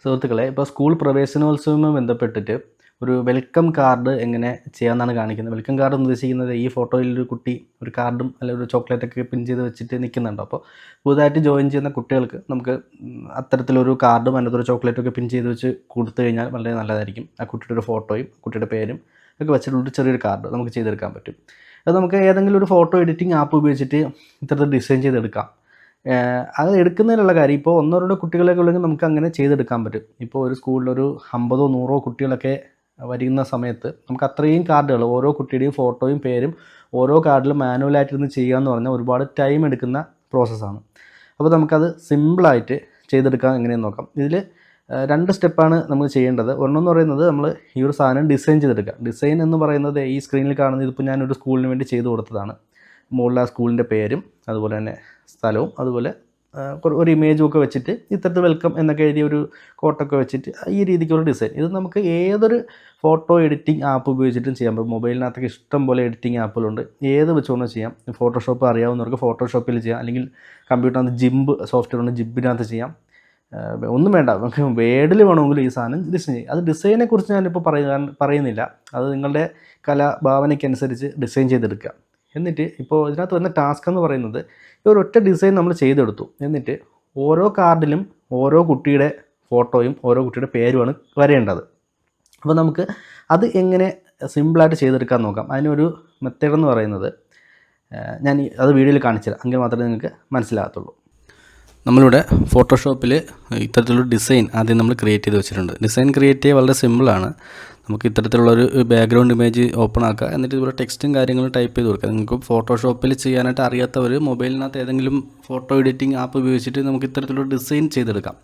സുഹൃത്തുക്കളെ, ഇപ്പോൾ സ്കൂൾ പ്രവേശനോത്സവവുമായി ബന്ധപ്പെട്ടിട്ട് ഒരു വെൽക്കം കാർഡ് എങ്ങനെ ചെയ്യാമെന്നാണ് കാണിക്കുന്നത്. വെൽക്കം കാർഡ് എന്ന് ഉദ്ദേശിക്കുന്നത് ഈ ഫോട്ടോയിലൊരു കുട്ടി ഒരു കാർഡും അല്ലെങ്കിൽ ഒരു ചോക്ലേറ്റൊക്കെ പിൻ ചെയ്ത് വെച്ചിട്ട് നിൽക്കുന്നുണ്ട്. അപ്പോൾ പുതുതായിട്ട് ജോയിൻ ചെയ്യുന്ന കുട്ടികൾക്ക് നമുക്ക് അത്തരത്തിലൊരു കാർഡും അതിനകത്തൊരു ചോക്ലേറ്റൊക്കെ പിൻ ചെയ്ത് വെച്ച് കൊടുത്തു കഴിഞ്ഞാൽ വളരെ നല്ലതായിരിക്കും. ആ കുട്ടിയുടെ ഒരു ഫോട്ടോയും കുട്ടിയുടെ പേരും ഒക്കെ വെച്ചിട്ടുള്ളൊരു ചെറിയൊരു കാർഡ് നമുക്ക് ചെയ്തെടുക്കാൻ പറ്റും. അത് നമുക്ക് ഏതെങ്കിലും ഒരു ഫോട്ടോ എഡിറ്റിംഗ് ആപ്പ് ഉപയോഗിച്ചിട്ട് ഇത്തരത്തിൽ ഡിസൈൻ ചെയ്തെടുക്കാം. അത് എടുക്കുന്നതിനുള്ള കാര്യം, ഇപ്പോൾ 1-2 കുട്ടികളൊക്കെ ഉള്ളെങ്കിൽ നമുക്ക് അങ്ങനെ ചെയ്തെടുക്കാൻ പറ്റും. ഇപ്പോൾ ഒരു സ്കൂളിലൊരു 50 100 കുട്ടികളൊക്കെ വരുന്ന സമയത്ത് നമുക്ക് അത്രയും കാർഡുകൾ, ഓരോ കുട്ടിയുടെയും ഫോട്ടോയും പേരും ഓരോ കാർഡിലും മാനുവലായിട്ടിരുന്ന് ചെയ്യുക എന്ന് പറഞ്ഞാൽ ഒരുപാട് ടൈം എടുക്കുന്ന പ്രോസസ്സാണ്. അപ്പോൾ നമുക്കത് സിമ്പിളായിട്ട് ചെയ്തെടുക്കാൻ എങ്ങനെയെന്ന് നോക്കാം. ഇതിൽ 2 സ്റ്റെപ്പാണ് നമ്മൾ ചെയ്യേണ്ടത്. ഒന്നെന്ന് പറയുന്നത് നമ്മൾ ഈ ഒരു സാധനം ഡിസൈൻ ചെയ്തെടുക്കുക. ഡിസൈൻ എന്ന് പറയുന്നത് ഈ സ്ക്രീനിൽ കാണുന്നത് ഇതിപ്പോൾ ഞാനൊരു സ്കൂളിന് വേണ്ടി ചെയ്തു കൊടുത്തതാണ്. മുകളിൽ ആ സ്കൂളിൻ്റെ പേരും അതുപോലെ തന്നെ സ്ഥലവും അതുപോലെ ഒരു ഇമേജും ഒക്കെ വെച്ചിട്ട് ഇത്തരത്തിൽ വെൽക്കം എന്നൊക്കെ എഴുതിയ ഒരു കോട്ടൊക്കെ വെച്ചിട്ട് ഈ രീതിക്കുള്ള ഡിസൈൻ. ഇത് നമുക്ക് ഏതൊരു ഫോട്ടോ എഡിറ്റിംഗ് ആപ്പ് ഉപയോഗിച്ചിട്ടും ചെയ്യാം. ഇപ്പോൾ മൊബൈലിനകത്തൊക്കെ ഇഷ്ടം പോലെ എഡിറ്റിംഗ് ആപ്പുകളുണ്ട്, ഏത് വെച്ചുകൊണ്ട് ചെയ്യാം. ഫോട്ടോഷോപ്പ് അറിയാവുന്നവർക്ക് ഫോട്ടോഷോപ്പിൽ ചെയ്യാം, അല്ലെങ്കിൽ കമ്പ്യൂട്ടറിനകത്ത് ജിംബ് സോഫ്റ്റ്വെയർ ഉണ്ട്, ജിബിനകത്ത് ചെയ്യാം. ഒന്നും വേണ്ട, നമുക്ക് വേർഡിൽ വേണമെങ്കിലും ഈ സാധനം ഡിസൈൻ ചെയ്യും. അത് ഡിസൈനെക്കുറിച്ച് ഞാനിപ്പോൾ പറയുന്നില്ല, അത് നിങ്ങളുടെ കലാഭാവനയ്ക്കനുസരിച്ച് ഡിസൈൻ ചെയ്തെടുക്കുക. എന്നിട്ട് ഇപ്പോൾ ഇതിനകത്ത് വരുന്ന ടാസ്ക് എന്ന് പറയുന്നത് ഈ ഒരൊറ്റ ഡിസൈൻ നമ്മൾ ചെയ്തെടുത്തു. എന്നിട്ട് ഓരോ കാർഡിലും ഓരോ കുട്ടിയുടെ ഫോട്ടോയും ഓരോ കുട്ടിയുടെ പേരുമാണ് വരേണ്ടത്. അപ്പോൾ നമുക്ക് അത് എങ്ങനെ സിമ്പിളായിട്ട് ചെയ്തെടുക്കാൻ നോക്കാം. അതിനൊരു മെത്തേഡ് എന്ന് പറയുന്നത് ഞാൻ അത് വീഡിയോയിൽ കാണിച്ചു തരാം, എങ്കിൽ മാത്രമേ നിങ്ങൾക്ക് മനസ്സിലാകത്തുള്ളൂ. നമ്മളിവിടെ ഫോട്ടോഷോപ്പിൽ ഇത്തരത്തിലൊരു ഡിസൈൻ ആദ്യം നമ്മൾ ക്രിയേറ്റ് ചെയ്ത് വെച്ചിട്ടുണ്ട്. ഡിസൈൻ ക്രിയേറ്റ് ചെയ്യുക വളരെ സിമ്പിളാണ്. നമുക്ക് ഇത്തരത്തിലുള്ളൊരു ബാക്ക്ഗ്രൗണ്ട് ഇമേജ് ഓപ്പൺ ആക്കുക, എന്നിട്ട് ഇതുപോലെ ടെക്സ്റ്റും കാര്യങ്ങളും ടൈപ്പ് ചെയ്ത് കൊടുക്കുക. നിങ്ങൾക്ക് ഫോട്ടോഷോപ്പിൽ ചെയ്യാനായിട്ട് അറിയാത്തവർ മൊബൈലിനകത്ത് ഏതെങ്കിലും ഫോട്ടോ എഡിറ്റിംഗ് ആപ്പ് ഉപയോഗിച്ചിട്ട് നമുക്ക് ഇത്തരത്തിലൊരു ഡിസൈൻ ചെയ്തെടുക്കാം.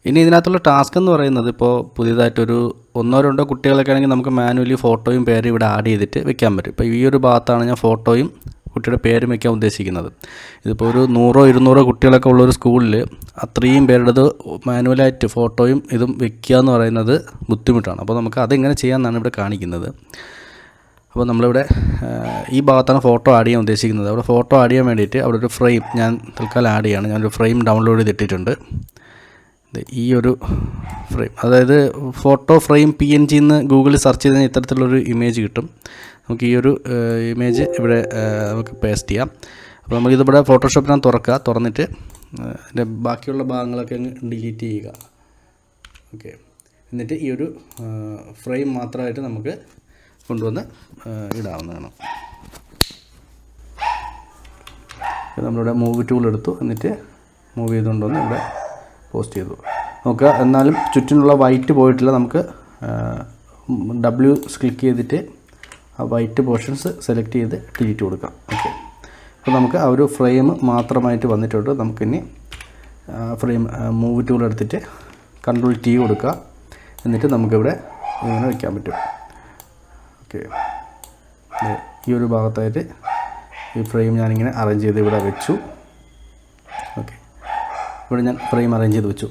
ഇനി ഇതിനകത്തുള്ള ടാസ്ക് എന്ന് പറയുന്നത്, ഇപ്പോൾ പുതിയതായിട്ടൊരു 1-2 കുട്ടികളൊക്കെ ആണെങ്കിൽ നമുക്ക് മാനുവലി ഫോട്ടോയും പേരും ഇവിടെ ആഡ് ചെയ്തിട്ട് വെക്കാൻ പറ്റും. ഇപ്പോൾ ഈ ഒരു ഭാഗത്താണ് ഞാൻ ഫോട്ടോയും കുട്ടിയുടെ പേരും വയ്ക്കാൻ ഉദ്ദേശിക്കുന്നത്. ഇതിപ്പോൾ ഒരു 100-200 കുട്ടികളൊക്കെ ഉള്ളൊരു സ്കൂളിൽ അത്രയും പേരുടേത് മാനുവലായിട്ട് ഫോട്ടോയും ഇതും വെക്കുക എന്ന് പറയുന്നത് ബുദ്ധിമുട്ടാണ്. അപ്പോൾ നമുക്ക് അതെങ്ങനെ ചെയ്യാമെന്നാണ് ഇവിടെ കാണിക്കുന്നത്. അപ്പോൾ നമ്മളിവിടെ ഈ ഭാഗത്താണ് ഫോട്ടോ ആഡ് ചെയ്യാൻ ഉദ്ദേശിക്കുന്നത്. അവിടെ ഫോട്ടോ ആഡ് ചെയ്യാൻ വേണ്ടിയിട്ട് അവിടെ ഒരു ഫ്രെയിം ഞാൻ തൽക്കാലം ആഡ് ചെയ്യാണ്. ഞാനൊരു ഫ്രെയിം ഡൗൺലോഡ് ചെയ്തിട്ടിട്ടുണ്ട്. ഈ ഒരു ഫ്രെയിം, അതായത് ഫോട്ടോ ഫ്രെയിം PNG എന്ന് ഗൂഗിളിൽ സെർച്ച് ചെയ്ത് കഴിഞ്ഞാൽ ഇത്തരത്തിലുള്ളൊരു ഇമേജ് കിട്ടും. നമുക്ക് ഈ ഒരു ഇമേജ് ഇവിടെ നമുക്ക് പേസ്റ്റ് ചെയ്യാം. അപ്പോൾ നമുക്കിതിവിടെ ഫോട്ടോഷോപ്പിനകത്ത് തുറന്നിട്ട് അതിൻ്റെ ബാക്കിയുള്ള ഭാഗങ്ങളൊക്കെ അങ്ങ് ഡിലീറ്റ് ചെയ്യുക. ഓക്കെ, എന്നിട്ട് ഈ ഒരു ഫ്രെയിം മാത്രമായിട്ട് നമുക്ക് കൊണ്ടുവന്ന് ഇടാവുന്നതാണ്. നമ്മളിവിടെ മൂവ് ടൂൾ എടുത്തു, എന്നിട്ട് മൂവ് ചെയ്തുകൊണ്ടുവന്ന് ഇവിടെ പോസ്റ്റ് ചെയ്തു നോക്കുക. എന്നാലും ചുറ്റിനുള്ള വൈറ്റ് പോയിട്ടില്ല. നമുക്ക് W ക്ലിക്ക് ചെയ്തിട്ട് ആ വൈറ്റ് പോർഷൻസ് സെലക്ട് ചെയ്ത് ഡിലീറ്റ് കൊടുക്കാം. ഓക്കെ, അപ്പോൾ നമുക്ക് ആ ഒരു ഫ്രെയിം മാത്രമായിട്ട് വന്നിട്ടുണ്ട്. നമുക്കിനി ഫ്രെയിം മൂവ് ടൂൾ എടുത്തിട്ട് Ctrl+T കൊടുക്കുക. എന്നിട്ട് നമുക്കിവിടെ ഇങ്ങനെ വയ്ക്കാൻ പറ്റും. ഓക്കെ, ഈ ഒരു ഭാഗത്തായിട്ട് ഈ ഫ്രെയിം ഞാനിങ്ങനെ അറേഞ്ച് ചെയ്ത് ഇവിടെ വെച്ചു. ഓക്കെ, ഇവിടെ ഞാൻ ഫ്രെയിം അറേഞ്ച് ചെയ്ത് വെച്ചു.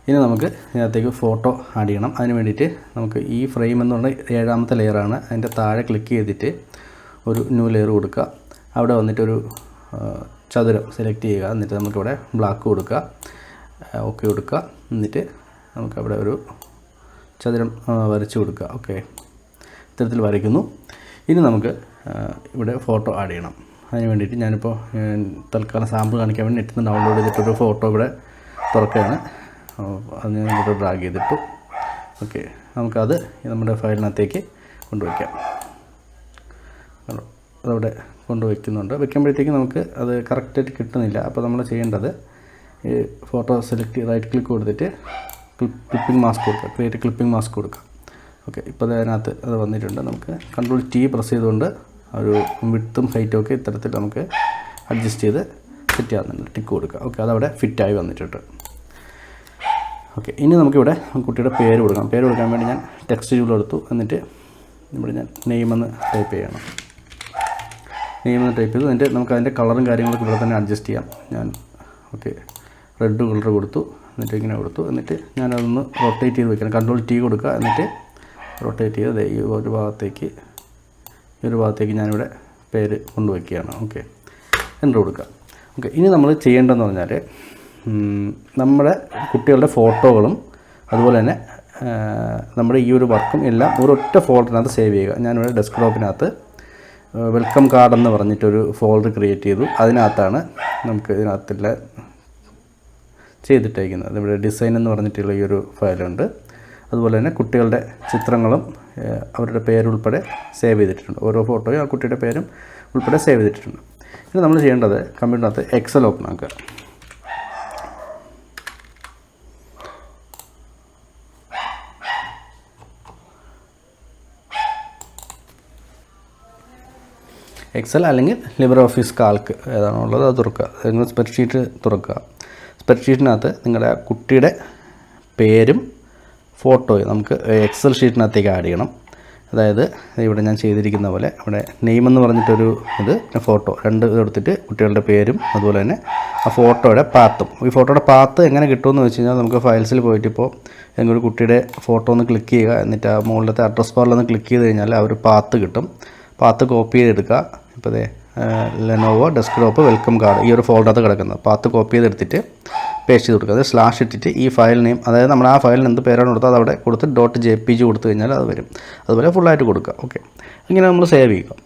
ഇനി നമുക്ക് ഇതിനകത്തേക്ക് ഫോട്ടോ ആഡ് ചെയ്യണം. അതിന് വേണ്ടിയിട്ട് നമുക്ക് ഈ ഫ്രെയിം എന്ന് പറഞ്ഞാൽ 7ാമത്തെ ലെയറാണ്. അതിൻ്റെ താഴെ ക്ലിക്ക് ചെയ്തിട്ട് ഒരു ന്യൂ ലെയർ കൊടുക്കുക. അവിടെ വന്നിട്ടൊരു ചതുരം സെലക്ട് ചെയ്യുക. എന്നിട്ട് നമുക്കിവിടെ ബ്ലാക്ക് കൊടുക്കുക, ഓക്കെ കൊടുക്കുക. എന്നിട്ട് നമുക്കവിടെ ഒരു ചതുരം വരച്ച് കൊടുക്കുക. ഓക്കെ, ഇത്തരത്തിൽ വരയ്ക്കുന്നു. ഇനി നമുക്ക് ഇവിടെ ഫോട്ടോ ആഡ് ചെയ്യണം. അതിന് വേണ്ടിയിട്ട് ഞാനിപ്പോൾ തൽക്കാലം സാമ്പിൾ കാണിക്കാൻ വേണ്ടി നെറ്റിൽ നിന്ന് ഡൗൺലോഡ് ചെയ്തിട്ടൊരു ഫോട്ടോ ഇവിടെ തുറക്കുകയാണ്. അത് ഞാൻ ഇവിടെ ഡ്രാഗ് ചെയ്തിട്ടു. ഓക്കെ, നമുക്കത് നമ്മുടെ ഫയലിനകത്തേക്ക് കൊണ്ടുവയ്ക്കാം. അതവിടെ കൊണ്ടുവയ്ക്കുന്നുണ്ട്. വെക്കുമ്പോഴത്തേക്ക് നമുക്ക് അത് കറക്റ്റായിട്ട് കിട്ടുന്നില്ല. അപ്പോൾ നമ്മൾ ചെയ്യേണ്ടത് ഈ ഫോട്ടോ സെലക്ട് റൈറ്റ് ക്ലിക്ക് കൊടുത്തിട്ട് ക്ലിപ്പിംഗ് മാസ്ക് കൊടുക്കുക, ക്രിയേറ്റ് ക്ലിപ്പിംഗ് മാസ്ക് കൊടുക്കുക. ഓക്കെ, ഇപ്പോൾ അതിനകത്ത് അത് വന്നിട്ടുണ്ട്. നമുക്ക് Ctrl+T പ്രസ് ചെയ്തുകൊണ്ട് ഒരു വിഡ്ത്തും ഹൈറ്റും ഒക്കെ ഇത്തരത്തിൽ നമുക്ക് അഡ്ജസ്റ്റ് ചെയ്ത് സെറ്റ് ചെയ്യാവുന്നുണ്ട്. ടിക്ക് കൊടുക്കുക. ഓക്കെ, അതവിടെ ഫിറ്റായി വന്നിട്ടുണ്ട്. ഓക്കെ, ഇനി നമുക്കിവിടെ കുട്ടിയുടെ പേര് കൊടുക്കണം. പേര് കൊടുക്കാൻ വേണ്ടി ഞാൻ ടെക്സ്റ്റ് ടൂൾ എടുത്തു. എന്നിട്ട് ഇവിടെ ഞാൻ നെയിമെന്ന് ടൈപ്പ് ചെയ്യണം. നെയിമെന്ന് ടൈപ്പ് ചെയ്തു. എന്നിട്ട് നമുക്ക് അതിൻ്റെ കളറും കാര്യങ്ങളൊക്കെ ഇവിടെ തന്നെ അഡ്ജസ്റ്റ് ചെയ്യാം. ഞാൻ ഓക്കെ റെഡ് കളർ കൊടുത്തു. എന്നിട്ട് ഇങ്ങനെ കൊടുത്തു. എന്നിട്ട് ഞാനതൊന്ന് റൊട്ടേറ്റ് ചെയ്ത് വയ്ക്കണം. Ctrl+T കൊടുക്കുക. എന്നിട്ട് റൊട്ടേറ്റ് ചെയ്ത് ഈ ഒരു ഭാഗത്തേക്ക് ഞാനിവിടെ പേര് കൊണ്ടുവയ്ക്കുകയാണ്. ഓക്കെ, എൻ്റർ കൊടുക്കുക. ഓക്കെ, ഇനി നമ്മൾ ചെയ്യേണ്ടതെന്ന് പറഞ്ഞാൽ നമ്മുടെ കുട്ടികളുടെ ഫോട്ടോകളും അതുപോലെ തന്നെ നമ്മുടെ ഈ ഒരു വർക്കും എല്ലാം ഒരൊറ്റ ഫോൾഡറിനകത്ത് സേവ് ചെയ്യുക. ഞാനിവിടെ ഡെസ്ക്ടോപ്പിനകത്ത് വെൽക്കം കാർഡ് എന്ന് പറഞ്ഞിട്ടൊരു ഫോൾഡർ ക്രിയേറ്റ് ചെയ്തു. അതിനകത്താണ് നമുക്ക് ഇതിനകത്തുള്ള ചെയ്തിട്ടേക്കുന്നത്. ഇവിടെ ഡിസൈൻ എന്ന് പറഞ്ഞിട്ടുള്ള ഈ ഒരു ഫയലുണ്ട്. അതുപോലെ തന്നെ കുട്ടികളുടെ ചിത്രങ്ങളും അവരുടെ പേരുൾപ്പെടെ സേവ് ചെയ്തിട്ടുണ്ട്. ഓരോ ഫോട്ടോയും ആ കുട്ടിയുടെ പേരും ഉൾപ്പെടെ സേവ് ചെയ്തിട്ടുണ്ട്. ഇനി നമ്മൾ ചെയ്യേണ്ടത് കമ്പ്യൂട്ടറിനകത്ത് എക്സൽ ഓപ്പൺ ആക്കുക. എക്സൽ അല്ലെങ്കിൽ ലിബ്രെ ഓഫീസ് കാൽക്ക് ഏതാണോ ഉള്ളത് അത് തുറക്കുക. നിങ്ങൾ സ്പ്രെഡ്ഷീറ്റ് തുറക്കുക. സ്പ്രെഡ്ഷീറ്റിനകത്ത് നിങ്ങളുടെ കുട്ടിയുടെ പേരും ഫോട്ടോയും നമുക്ക് എക്സൽ ഷീറ്റിനകത്തേക്ക് ആഡ് ചെയ്യണം. അതായത് ഇവിടെ ഞാൻ ചെയ്തിരിക്കുന്ന പോലെ ഇവിടെ നെയിം എന്ന് പറഞ്ഞിട്ടൊരു ഫോട്ടോ രണ്ട് എടുത്തിട്ട് കുട്ടികളുടെ പേരും അതുപോലെ തന്നെ ആ ഫോട്ടോയുടെ പാത്തും. ഈ ഫോട്ടോയുടെ പാത്ത് എങ്ങനെ കിട്ടുമെന്ന് വെച്ച് കഴിഞ്ഞാൽ നമുക്ക് ഫയൽസിൽ പോയിട്ട് ഇപ്പോൾ ഏതെങ്കിലും ഒരു കുട്ടിയുടെ ഫോട്ടോ ഒന്ന് ക്ലിക്ക് ചെയ്യുക. എന്നിട്ട് ആ മുകളിലത്തെ അഡ്രസ് ബാറിലൊന്ന് ക്ലിക്ക് ചെയ്ത് കഴിഞ്ഞാൽ ആ ഒരു പാത്ത് കിട്ടും. പാത്ത് കോപ്പി ചെയ്തെടുക്കുക. ഇപ്പോൾ ലെനോവോ ഡെസ്ക്ടോപ്പ് വെൽക്കം കാർഡ് ഈ ഒരു ഫോൾഡറിനകത്ത് കിടക്കുന്നത് പാത്ത് കോപ്പി ചെയ്തെടുത്തിട്ട് പേസ്റ്റ് ചെയ്ത് കൊടുക്കുക. അത് സ്ലാഷ് ഇട്ടിട്ട് ഈ ഫയൽ നെയിം, അതായത് നമ്മൾ ആ ഫയലിന് എന്ത് പേരാണ് കൊടുത്തത് അത് അവിടെ കൊടുത്ത് .jpg കൊടുത്തു കഴിഞ്ഞാൽ അത് വരും. അതുപോലെ ഫുള്ളായിട്ട് കൊടുക്കുക. ഓക്കെ, ഇങ്ങനെ നമ്മൾ സേവ് ചെയ്യുക.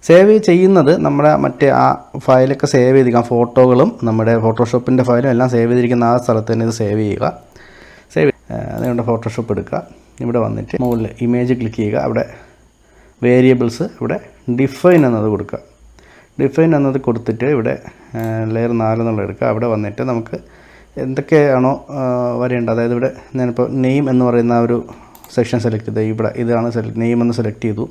സേവ് ചെയ്യുന്നത് നമ്മുടെ മറ്റേ ആ ഫയലൊക്കെ സേവ് ചെയ്തിരിക്കാം. ഫോട്ടോകളും നമ്മുടെ ഫോട്ടോഷോപ്പിൻ്റെ ഫയലും എല്ലാം സേവ് ചെയ്തിരിക്കുന്ന ആ സ്ഥലത്ത് തന്നെ ഇത് സേവ് ചെയ്യുക. അതുകൊണ്ട് ഫോട്ടോഷോപ്പ് എടുക്കുക. ഇവിടെ വന്നിട്ട് മുകളിൽ ഇമേജ് ക്ലിക്ക് ചെയ്യുക. അവിടെ വേരിയബിൾസ് ഇവിടെ ഡിഫൈൻ എന്നത് കൊടുക്കുക. ഡിഫൈൻ എന്നത് കൊടുത്തിട്ട് ഇവിടെ ലെയർ 4 എന്നുള്ള എടുക്കുക. അവിടെ വന്നിട്ട് നമുക്ക് എന്തൊക്കെയാണോ വരേണ്ടത്, അതായത് ഇവിടെ ഞാനിപ്പോൾ നെയിം എന്ന് പറയുന്ന ആ ഒരു സെക്ഷൻ സെലക്ട് ചെയ്ത് ഇവിടെ ഇതാണ് നെയിം എന്ന് സെലക്ട് ചെയ്തു.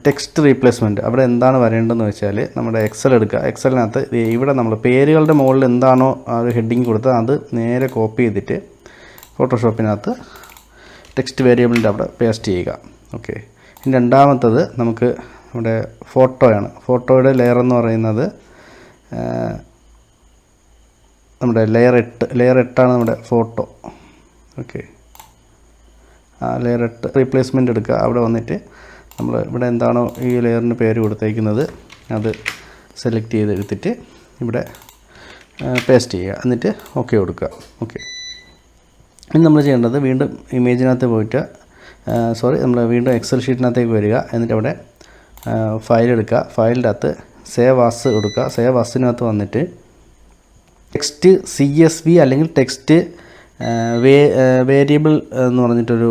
ടെക്സ്റ്റ് റീപ്ലേസ്മെൻറ്റ് അവിടെ എന്താണ് വരേണ്ടതെന്ന് വെച്ചാൽ നമ്മുടെ എക്സൽ എടുക്കുക. എക്സലിനകത്ത് ഇവിടെ നമ്മൾ പേരുകളുടെ മുകളിൽ എന്താണോ ആ ഒരു ഹെഡിങ് കൊടുത്തത് അത് നേരെ കോപ്പി ചെയ്തിട്ട് ഫോട്ടോഷോപ്പിനകത്ത് ടെക്സ്റ്റ് വേരിയബിളിൻ്റെ അവിടെ പേസ്റ്റ് ചെയ്യുക. ഓക്കെ, ഇനി രണ്ടാമത്തത് നമുക്ക് ഇവിടെ ഫോട്ടോയാണ്. ഫോട്ടോയുടെ ലെയർ എന്ന് പറയുന്നത് നമ്മുടെ ലെയർ 8 നമ്മുടെ ഫോട്ടോ. ഓക്കെ, ആ ലെയർ 8 റീപ്ലേസ്മെൻ്റ് എടുക്കുക. അവിടെ വന്നിട്ട് നമ്മൾ ഇവിടെ എന്താണോ ഈ ലെയറിന് പേര് കൊടുത്തേക്കുന്നത് അത് സെലക്ട് ചെയ്ത് എടുത്തിട്ട് ഇവിടെ പേസ്റ്റ് ചെയ്യുക. എന്നിട്ട് ഓക്കെ കൊടുക്കുക. ഓക്കെ, ഇനി നമ്മൾ ചെയ്യേണ്ടത് വീണ്ടും ഇമേജിനകത്ത് പോയിട്ട് നമ്മൾ വീണ്ടും എക്സൽ ഷീറ്റിനകത്തേക്ക് വരിക. എന്നിട്ട് അവിടെ ഫയൽ എടുക്കുക. ഫയലിൻ്റെ അകത്ത് സേവ് ആസ് കൊടുക്കുക. സേവ് ആസിനകത്ത് വന്നിട്ട് ടെക്സ്റ്റ് CSV അല്ലെങ്കിൽ ടെക്സ്റ്റ് വേരിയബിൾ എന്ന് പറഞ്ഞിട്ടൊരു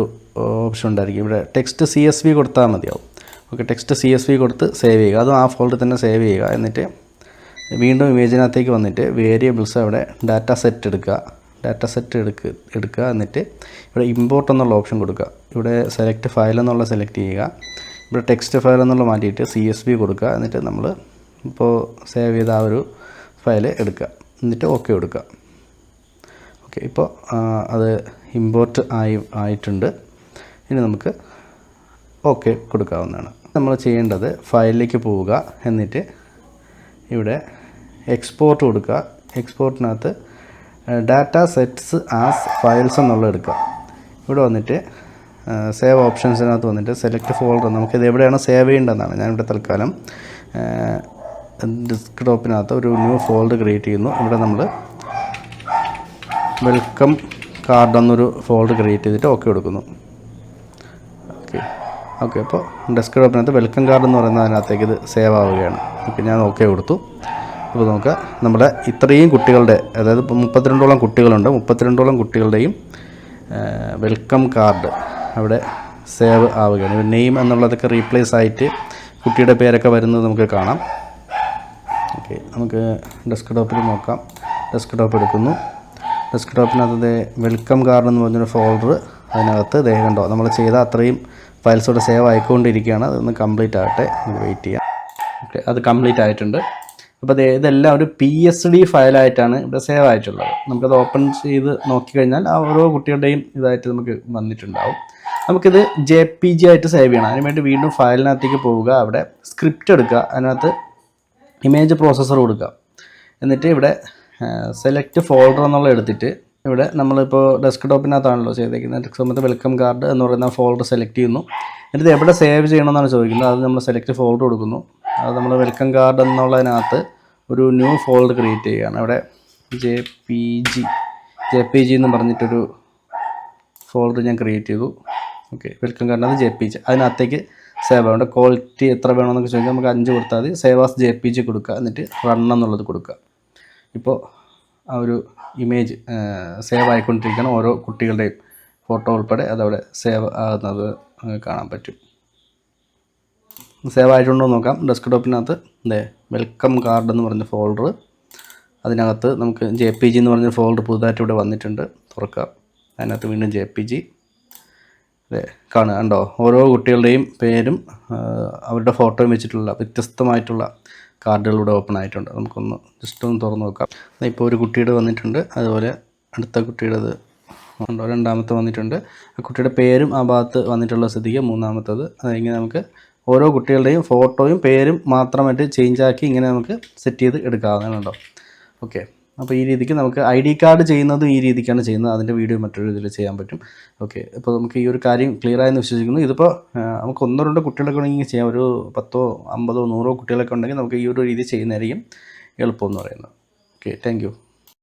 ഓപ്ഷൻ ഉണ്ടായിരിക്കും. ഇവിടെ ടെക്സ്റ്റ് CSV കൊടുത്താൽ മതിയാവും. ഓക്കെ, ടെക്സ്റ്റ് CSV കൊടുത്ത് സേവ് ചെയ്യുക. അതും ആ ഫോൾഡറിൽ തന്നെ സേവ് ചെയ്യുക. എന്നിട്ട് വീണ്ടും ഇമേജിനകത്തേക്ക് വന്നിട്ട് വേരിയബിൾസ് അവിടെ ഡാറ്റ സെറ്റ് എടുക്കുക. ഡാറ്റ സെറ്റ് എടുക്കുക. എന്നിട്ട് ഇവിടെ ഇമ്പോർട്ട് എന്നുള്ള ഓപ്ഷൻ കൊടുക്കുക. ഇവിടെ സെലക്ട് ഫയൽ എന്നുള്ള സെലക്ട് ചെയ്യുക. ഇവിടെ ടെക്സ്റ്റ് ഫയൽ എന്നുള്ള മാറ്റിയിട്ട് CSV കൊടുക്കുക. എന്നിട്ട് നമ്മൾ ഇപ്പോൾ സേവ് ചെയ്ത ആ ഒരു ഫയൽ എടുക്കുക. എന്നിട്ട് ഓക്കെ കൊടുക്കുക. ഓക്കെ, ഇപ്പോൾ അത് ഇമ്പോർട്ട് ആയിട്ടുണ്ട്. ഇനി നമുക്ക് ഓക്കെ കൊടുക്കാവുന്നതാണ്. നമ്മൾ ചെയ്യേണ്ടത് ഫയലിലേക്ക് പോവുക. എന്നിട്ട് ഇവിടെ എക്സ്പോർട്ട് കൊടുക്കുക. എക്സ്പോർട്ടിനകത്ത് ഡാറ്റ സെറ്റ്സ് ആസ് ഫയൽസ് എന്നുള്ള എടുക്കുക. ഇവിടെ വന്നിട്ട് സേവ് ഓപ്ഷൻസിനകത്ത് വന്നിട്ട് സെലക്ട് ഫോൾഡർ, നമുക്കിത് എവിടെയാണ് സേവ് ചെയ്യേണ്ടതെന്നാണ്. ഞാനിവിടെ തൽക്കാലം ഡെസ്ക്ടോപ്പിനകത്ത് ഒരു ന്യൂ ഫോൾഡർ ക്രിയേറ്റ് ചെയ്യുന്നു. ഇവിടെ നമ്മൾ വെൽക്കം കാർഡ് എന്നൊരു ഫോൾഡർ ക്രിയേറ്റ് ചെയ്തിട്ട് ഓക്കെ കൊടുക്കുന്നു. ഓക്കെ, അപ്പോൾ ഡെസ്ക്ടോപ്പിനകത്ത് വെൽക്കം കാർഡ് എന്ന് പറയുന്ന അതിനകത്തേക്ക് ഇത് സേവ് ആവുകയാണ്. ഓക്കെ, ഞാൻ ഓക്കെ കൊടുത്തു. അപ്പോൾ നമുക്ക് നമ്മുടെ ഇത്രയും കുട്ടികളുടെ, അതായത് 32ഓളം കുട്ടികളുണ്ട്, 32ഓളം കുട്ടികളുടെയും വെൽക്കം കാർഡ് അവിടെ സേവ് ആവുകയാണ്. നെയിം എന്നുള്ളതൊക്കെ റീപ്ലേസ് ആയിട്ട് കുട്ടിയുടെ പേരൊക്കെ വരുന്നത് നമുക്ക് കാണാം. ഓക്കെ, നമുക്ക് ഡെസ്ക്ടോപ്പിൽ നോക്കാം. ഡെസ്ക്ടോപ്പ് എടുക്കുന്നു. ഡെസ്ക്ടോപ്പിനകത്ത് വെൽക്കം കാർഡ് എന്ന് പറഞ്ഞൊരു ഫോൾഡർ അതിനകത്ത് കണ്ടോ നമ്മൾ ചെയ്ത അത്രയും ഫയൽസോടെ സേവ് ആയിക്കൊണ്ടിരിക്കുകയാണ്. അതൊന്ന് കംപ്ലീറ്റ് ആകട്ടെ, നമുക്ക് വെയിറ്റ് ചെയ്യാം. ഓക്കെ, അത് കംപ്ലീറ്റ് ആയിട്ടുണ്ട്. അപ്പോൾ ഇതെല്ലാം ഒരു PSD ഫയലായിട്ടാണ് ഇവിടെ സേവ് ആയിട്ടുള്ളത്. നമുക്കത് ഓപ്പൺ ചെയ്ത് നോക്കിക്കഴിഞ്ഞാൽ ആ ഓരോ കുട്ടികളുടെയും ഇതായിട്ട് നമുക്ക് വന്നിട്ടുണ്ടാവും. നമുക്കിത് JPG ആയിട്ട് സേവ് ചെയ്യണം. അതിനുവേണ്ടി വീണ്ടും ഫയലിനകത്തേക്ക് പോവുക. അവിടെ സ്ക്രിപ്റ്റ് എടുക്കുക. അതിനകത്ത് ഇമേജ് പ്രോസസ്സർ കൊടുക്കുക. എന്നിട്ട് ഇവിടെ സെലക്ട് ഫോൾഡർ എന്നുള്ള എടുത്തിട്ട് ഇവിടെ നമ്മളിപ്പോൾ ഡെസ്ക്ടോപ്പിനകത്താണല്ലോ ചെയ്തേക്കുന്നത്. സമയത്ത് വെൽക്കം കാർഡ് എന്ന് പറയുന്ന ഫോൾഡർ സെലക്ട് ചെയ്യുന്നു. എന്നിട്ട് എവിടെ സേവ് ചെയ്യണമെന്നാണ് ചോദിക്കുന്നത്. അത് നമ്മൾ സെലക്ട് ഫോൾഡർ കൊടുക്കുന്നു. അത് നമ്മൾ വെൽക്കം കാർഡ് എന്നുള്ളതിനകത്ത് ഒരു ന്യൂ ഫോൾഡർ ക്രിയേറ്റ് ചെയ്യുകയാണ്. അവിടെ JPG എന്ന് പറഞ്ഞിട്ടൊരു ഫോൾഡർ ഞാൻ ക്രിയേറ്റ് ചെയ്തു. ഓക്കെ, വെൽക്കം കാർഡിനകത്ത് JPG, അതിനകത്തേക്ക് സേവ് ആവേണ്ട ക്വാളിറ്റി എത്ര വേണമെന്നൊക്കെ ചോദിച്ചാൽ നമുക്ക് 5 കൊടുത്താൽ മതി. സേവ് ആസ് JPG കൊടുക്കുക, എന്നിട്ട് റൺ എന്നുള്ളത് കൊടുക്കുക. ഇപ്പോൾ ആ ഒരു ഇമേജ് സേവ് ആയിക്കൊണ്ടിരിക്കുകയാണ്. ഓരോ കുട്ടികളുടെയും ഫോട്ടോ ഉൾപ്പെടെ അതവിടെ സേവ് ആകുന്നത് കാണാൻ പറ്റും. സേവ് ആയിട്ടുണ്ടോ എന്ന് നോക്കാം. ഡെസ്ക്ടോപ്പിനകത്ത് വെൽക്കം കാർഡ് എന്ന് പറഞ്ഞ ഫോൾഡർ, അതിനകത്ത് നമുക്ക് JPG എന്ന് പറഞ്ഞ ഫോൾഡർ പുതുതായിട്ട് ഇവിടെ വന്നിട്ടുണ്ട്. തുറക്കാം. അതിനകത്ത് വീണ്ടും JPG കാണുക. കണ്ടോ, ഓരോ കുട്ടികളുടെയും പേരും അവരുടെ ഫോട്ടോയും വെച്ചിട്ടുള്ള വ്യത്യസ്തമായിട്ടുള്ള കാർഡുകൾ ഇവിടെ ഓപ്പൺ ആയിട്ടുണ്ട്. നമുക്കൊന്ന് ജസ്റ്റ് ഒന്ന് തുറന്ന് നോക്കാം. ഇപ്പോൾ ഒരു കുട്ടിയുടെ വന്നിട്ടുണ്ട്, അതുപോലെ അടുത്ത കുട്ടിയുടേത് ഉണ്ടോ, രണ്ടാമത്തെ വന്നിട്ടുണ്ട്. ആ കുട്ടിയുടെ പേരും ആ ഭാഗത്ത് വന്നിട്ടുള്ള സ്ഥിതിക്ക് മൂന്നാമത്തത്. അതിങ്ങനെ നമുക്ക് ഓരോ കുട്ടികളുടെയും ഫോട്ടോയും പേരും മാത്രമായിട്ട് ചേഞ്ചാക്കി ഇങ്ങനെ നമുക്ക് സെറ്റ് ചെയ്ത് എടുക്കാവുന്നതാണല്ലോ. ഓക്കെ, അപ്പോൾ ഈ രീതിക്ക് നമുക്ക് ID കാർഡ് ചെയ്യുന്നത് ഈ രീതിക്കാണ് ചെയ്യുന്നത്. അതിൻ്റെ വീഡിയോ മറ്റൊരു ഇതിൽ ചെയ്യാൻ പറ്റും. ഓക്കെ, അപ്പോൾ നമുക്ക് ഈ ഒരു കാര്യം ക്ലിയർ ആയെന്ന് വിശ്വസിക്കുന്നു. ഇതിപ്പോൾ നമുക്ക് 1-2 കുട്ടികളൊക്കെ ഉണ്ടെങ്കിൽ ചെയ്യാം. ഒരു 10, 50, 100 കുട്ടികളൊക്കെ ഉണ്ടെങ്കിൽ നമുക്ക് ഈ ഒരു രീതി ചെയ്യുന്നതായിരിക്കും എളുപ്പം എന്ന് പറയുന്നത്. Okay, thank you.